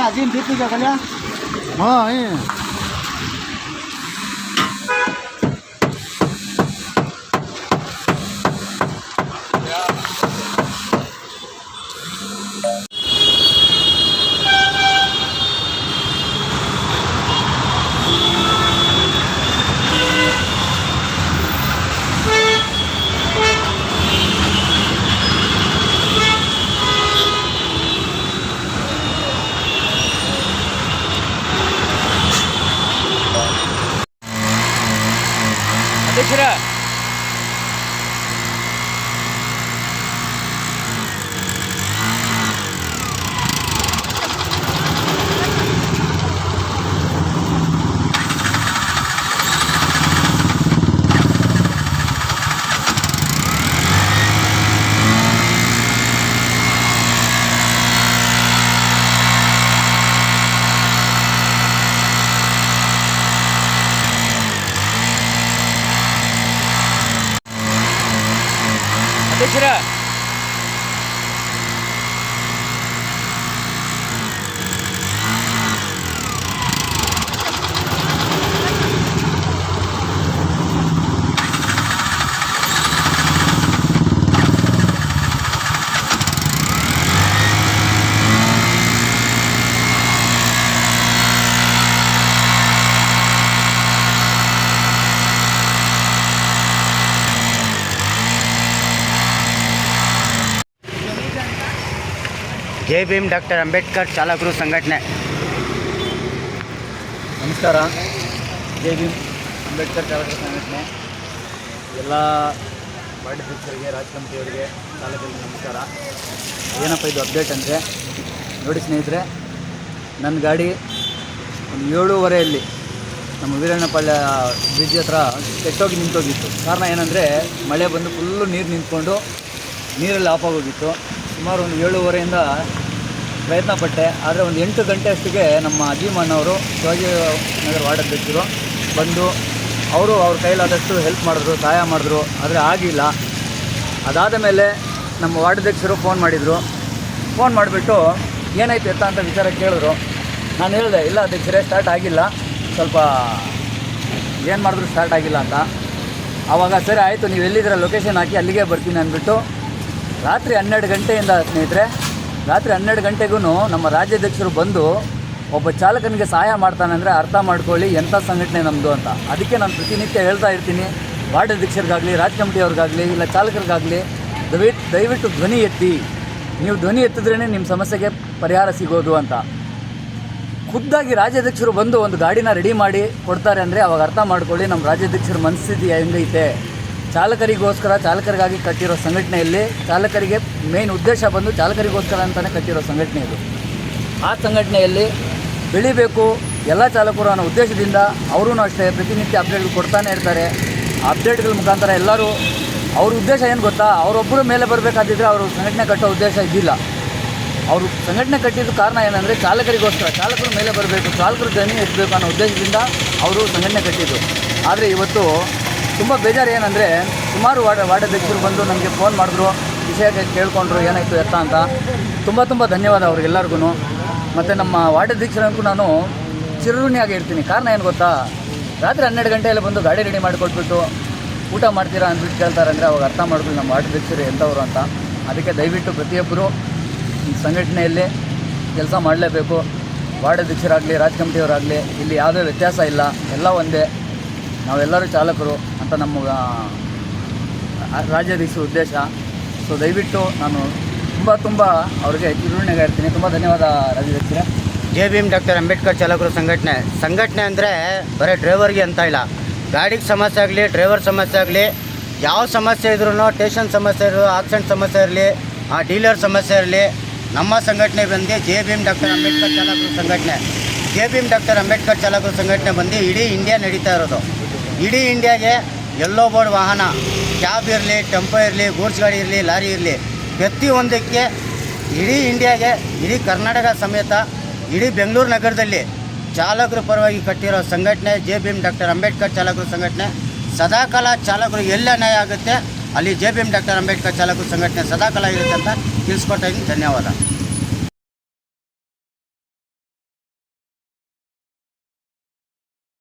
अजीम दीपी का कल्या हाँ अध्यक्षರ अध्यक्षರ ಜೈ ಭೀಮ್ ಡಾಕ್ಟರ್ ಅಂಬೇಡ್ಕರ್ ಚಾಲಕರು ಸಂಘಟನೆ. ನಮಸ್ಕಾರ. ಜೈ ಭೀಮ್ ಅಂಬೇಡ್ಕರ್ ಚಾಲಕರ ಸಂಘಟನೆ ಎಲ್ಲ ವಾರ್ಡಾಧ್ಯಕ್ಷರಿಗೆ, ರಾಜ್ ಕಮಿಟಿಯವರಿಗೆ, ಚಾಲಕರಿಗೆ ನಮಸ್ಕಾರ. ಏನಪ್ಪ ಇದು ಅಪ್ಡೇಟ್ ಅಂದರೆ, ನೋಡಿ ಸ್ನೇಹಿತರೆ, ನನ್ನ ಗಾಡಿ ಒಂದು 7:30 ನಮ್ಮ ವೀರಣ್ಣಪಾಳ್ಯ ಬ್ರಿಡ್ಜ್ ಹತ್ರ ಕೆಟ್ಟೋಗಿ ನಿಂತೋಗಿತ್ತು. ಕಾರಣ ಏನಂದರೆ, ಮಳೆ ಬಂದು ಫುಲ್ಲು ನೀರು ನಿಂತ್ಕೊಂಡು ನೀರಲ್ಲಿ ಆಫ್ ಆಗೋಗಿತ್ತು. ಸುಮಾರು ಒಂದು 7:30 ಪ್ರಯತ್ನ ಪಟ್ಟೆ. ಆದರೆ ಒಂದು 8 ಗಂಟೆ ಅಷ್ಟಿಗೆ ನಮ್ಮ ಅಜೀಮ್ ಅಣ್ಣವರು, ಶಿವಾಜಿ ನಗರ ವಾರ್ಡಾಧ್ಯಕ್ಷರು ಬಂದು ಅವರು ಅವ್ರ ಕೈಲಾದಷ್ಟು ಹೆಲ್ಪ್ ಮಾಡಿದ್ರು, ಸಹಾಯ ಮಾಡಿದ್ರು. ಆದರೆ ಆಗಿಲ್ಲ. ಅದಾದ ಮೇಲೆ ನಮ್ಮ ವಾರ್ಡಾಧ್ಯಕ್ಷರು ಫೋನ್ ಮಾಡಿದರು. ಫೋನ್ ಮಾಡಿಬಿಟ್ಟು ಏನಾಯ್ತು ಎತ್ತ ಅಂತ ವಿಚಾರ ಕೇಳಿದ್ರು. ನಾನು ಹೇಳಿದೆ, ಇಲ್ಲ ಅಧ್ಯಕ್ಷರೇ, ಸ್ಟಾರ್ಟ್ ಆಗಿಲ್ಲ, ಸ್ವಲ್ಪ ಏನು ಮಾಡಿದ್ರು ಸ್ಟಾರ್ಟ್ ಆಗಿಲ್ಲ ಅಂತ. ಆವಾಗ ಸರಿ ಆಯಿತು, ನೀವು ಎಲ್ಲಿದ್ದೀರ ಲೊಕೇಶನ್ ಹಾಕಿ ಅಲ್ಲಿಗೆ ಬರ್ತೀನಿ ಅಂದ್ಬಿಟ್ಟು ರಾತ್ರಿ 12 ಗಂಟೆಯಿಂದ ಸ್ನೇಹಿತರೆ, ರಾತ್ರಿ 12 ಗಂಟೆಗೂ ನಮ್ಮ ರಾಜ್ಯಾಧ್ಯಕ್ಷರು ಬಂದು ಒಬ್ಬ ಚಾಲಕನಿಗೆ ಸಹಾಯ ಮಾಡ್ತಾನೆ ಅಂದರೆ ಅರ್ಥ ಮಾಡ್ಕೊಳ್ಳಿ ಎಂಥ ಸಂಘಟನೆ ನಮ್ಮದು ಅಂತ. ಅದಕ್ಕೆ ನಾನು ಪ್ರತಿನಿತ್ಯ ಹೇಳ್ತಾ ಇರ್ತೀನಿ, ವಾರ್ಡಾಧ್ಯಕ್ಷರಿಗಾಗಲಿ, ರಾಜ್ ಕಮಿಟಿಯವ್ರಿಗಾಗಲಿ, ಇಲ್ಲ ಚಾಲಕರಿಗಾಗಲಿ, ದಯವಿಟ್ಟು ಧ್ವನಿ ಎತ್ತಿ. ನೀವು ಧ್ವನಿ ಎತ್ತಿದ್ರೇ ನಿಮ್ಮ ಸಮಸ್ಯೆಗೆ ಪರಿಹಾರ ಸಿಗೋದು ಅಂತ. ಖುದ್ದಾಗಿ ರಾಜ್ಯಾಧ್ಯಕ್ಷರು ಬಂದು ಒಂದು ಗಾಡಿನ ರೆಡಿ ಮಾಡಿ ಕೊಡ್ತಾರೆ ಅಂದರೆ ಅವಾಗ ಅರ್ಥ ಮಾಡ್ಕೊಳ್ಳಿ ನಮ್ಮ ರಾಜ್ಯಾಧ್ಯಕ್ಷರ ಮನಸ್ಥಿತಿ ಹೆಂಗೈತೆ. ಚಾಲಕರಿಗಾಗಿ ಕಟ್ಟಿರೋ ಸಂಘಟನೆಯಲ್ಲಿ ಚಾಲಕರಿಗೆ ಮೇನ್ ಉದ್ದೇಶ ಬಂದು ಚಾಲಕರಿಗೋಸ್ಕರ ಅಂತಲೇ ಕಟ್ಟಿರೋ ಸಂಘಟನೆ ಇದು. ಆ ಸಂಘಟನೆಯಲ್ಲಿ ಬೆಳಿಬೇಕು ಎಲ್ಲ ಚಾಲಕರು ಅನ್ನೋ ಉದ್ದೇಶದಿಂದ ಅವರೂ ಅಷ್ಟೇ ಪ್ರತಿನಿತ್ಯ ಅಪ್ಡೇಟ್ಗಳು ಕೊಡ್ತಾನೆ ಇರ್ತಾರೆ. ಆ ಅಪ್ಡೇಟ್ಗಳ ಮುಖಾಂತರ ಎಲ್ಲರೂ ಅವ್ರ ಉದ್ದೇಶ ಏನು ಗೊತ್ತಾ, ಅವರೊಬ್ಬರ ಮೇಲೆ ಬರಬೇಕಾದಿದ್ರೆ ಅವರು ಸಂಘಟನೆ ಕಟ್ಟೋ ಉದ್ದೇಶ ಇದ್ದಿಲ್ಲ. ಅವರು ಸಂಘಟನೆ ಕಟ್ಟಿದ್ದು ಕಾರಣ ಏನಂದರೆ ಚಾಲಕರಿಗೋಸ್ಕರ, ಚಾಲಕರ ಮೇಲೆ ಬರಬೇಕು, ಚಾಲಕರು ಧ್ವನಿ ಎತ್ತಬೇಕು ಅನ್ನೋ ಉದ್ದೇಶದಿಂದ ಅವರು ಸಂಘಟನೆ ಕಟ್ಟಿದ್ದು. ಆದರೆ ಇವತ್ತು ತುಂಬ ಬೇಜಾರು ಏನಂದರೆ, ಸುಮಾರು ವಾರ್ಡಾಧ್ಯಕ್ಷರು ಬಂದು ನನಗೆ ಫೋನ್ ಮಾಡಿದ್ರು, ವಿಷಯಕ್ಕೆ ಕೇಳ್ಕೊಂಡ್ರು ಏನಾಯಿತು ಎತ್ತ ಅಂತ. ತುಂಬ ಧನ್ಯವಾದ ಅವ್ರಿಗೆಲ್ಲರಿಗೂ. ಮತ್ತು ನಮ್ಮ ವಾರ್ಡಾಧ್ಯಕ್ಷರಿಗೂ ನಾನು ಚಿರಋಣಿಯಾಗಿ ಇರ್ತೀನಿ. ಕಾರಣ ಏನು ಗೊತ್ತಾ, ರಾತ್ರಿ 12 ಗಂಟೆಯಲ್ಲಿ ಬಂದು ಗಾಡಿ ರೆಡಿ ಮಾಡಿಕೊಟ್ಬಿಟ್ಟು ಊಟ ಮಾಡ್ತೀರಾ ಅಂದ್ಬಿಟ್ಟು ಕೇಳ್ತಾರೆ ಅಂದರೆ ಅವಾಗ ಅರ್ಥ ಮಾಡಿದ್ರು ನಮ್ಮ ವಾರ್ಡಾಧ್ಯಕ್ಷರು ಎಂಥವ್ರು ಅಂತ. ಅದಕ್ಕೆ ದಯವಿಟ್ಟು ಪ್ರತಿಯೊಬ್ಬರು ಈ ಸಂಘಟನೆಯಲ್ಲಿ ಕೆಲಸ ಮಾಡಲೇಬೇಕು. ವಾರ್ಡಾಧ್ಯಕ್ಷರಾಗಲಿ, ರಾಜ್ ಕಮಿಟಿಯವರಾಗಲಿ, ಇಲ್ಲಿ ಯಾವುದೇ ವ್ಯತ್ಯಾಸ ಇಲ್ಲ, ಎಲ್ಲ ಒಂದೇ, ನಾವೆಲ್ಲರೂ ಚಾಲಕರು ಅಂತ ನಮ್ಮ ರಾಜ್ಯಾಧ್ಯಕ್ಷರ ಉದ್ದೇಶ. ಸೊ ದಯವಿಟ್ಟು ನಾನು ತುಂಬ ಅವ್ರಿಗೆ ಚಿರಋಣಿಯಾಗಿರ್ತೀನಿ. ತುಂಬ ಧನ್ಯವಾದ ರಾಜ್ಯಾಧ್ಯಕ್ಷರೇ. ಜೈ ಭೀಮ್ ಡಾಕ್ಟರ್ ಅಂಬೇಡ್ಕರ್ ಚಾಲಕರು ಸಂಘಟನೆ ಅಂದರೆ ಬರೀ ಡ್ರೈವರ್ಗೆ ಅಂತ ಇಲ್ಲ, ಗಾಡಿಗೆ ಸಮಸ್ಯೆ ಆಗಲಿ, ಡ್ರೈವರ್ ಸಮಸ್ಯೆ ಆಗಲಿ, ಯಾವ ಸಮಸ್ಯೆ ಇದ್ರೂ, ಸ್ಟೇಷನ್ ಸಮಸ್ಯೆ ಇರೋ, ಆಕ್ಸಿಡೆಂಟ್ ಸಮಸ್ಯೆ ಇರಲಿ, ಆ ಡೀಲರ್ ಸಮಸ್ಯೆ ಇರಲಿ, ನಮ್ಮ ಸಂಘಟನೆ ಬಂದು ಜೈ ಭೀಮ್ ಡಾಕ್ಟರ್ ಅಂಬೇಡ್ಕರ್ ಚಾಲಕರು ಸಂಘಟನೆ. ಜೈ ಭೀಮ್ ಡಾಕ್ಟರ್ ಅಂಬೇಡ್ಕರ್ ಚಾಲಕರು ಸಂಘಟನೆ ಬಂದು ಇಡೀ ಇಂಡಿಯಾ ನಡೀತಾ ಇರೋದು. ಇಡೀ ಇಂಡಿಯಾಗೆ ಎಲ್ಲೋ ಬೋರ್ಡ್ ವಾಹನ, ಕ್ಯಾಬ್ ಇರಲಿ, ಟೆಂಪೋ ಇರಲಿ, ಗೂಡ್ಸ್ ಗಾಡಿ ಇರಲಿ, ಲಾರಿ ಇರಲಿ, ಪ್ರತಿಯೊಂದಕ್ಕೆ ಇಡೀ ಇಂಡಿಯಾಗೆ, ಇಡೀ ಕರ್ನಾಟಕ ಸಮೇತ ಇಡೀ ಬೆಂಗಳೂರು ನಗರದಲ್ಲಿ ಚಾಲಕರ ಪರವಾಗಿ ಕಟ್ಟಿರೋ ಸಂಘಟನೆ ಜೈ ಭೀಮ್ ಡಾಕ್ಟರ್ ಅಂಬೇಡ್ಕರ್ ಚಾಲಕರು ಸಂಘಟನೆ. ಸದಾಕಾಲ ಚಾಲಕರು ಎಲ್ಲ ನ್ಯಾಯ ಆಗುತ್ತೆ ಅಲ್ಲಿ JBM ಡಾಕ್ಟರ್ ಅಂಬೇಡ್ಕರ್ ಚಾಲಕರ ಸಂಘಟನೆ ಸದಾಕಾಲ ಇರುತ್ತೆ ಅಂತ ತಿಳಿಸ್ಕೊಡ್ತಾ ಇದ್ದೀನಿ. ಧನ್ಯವಾದ.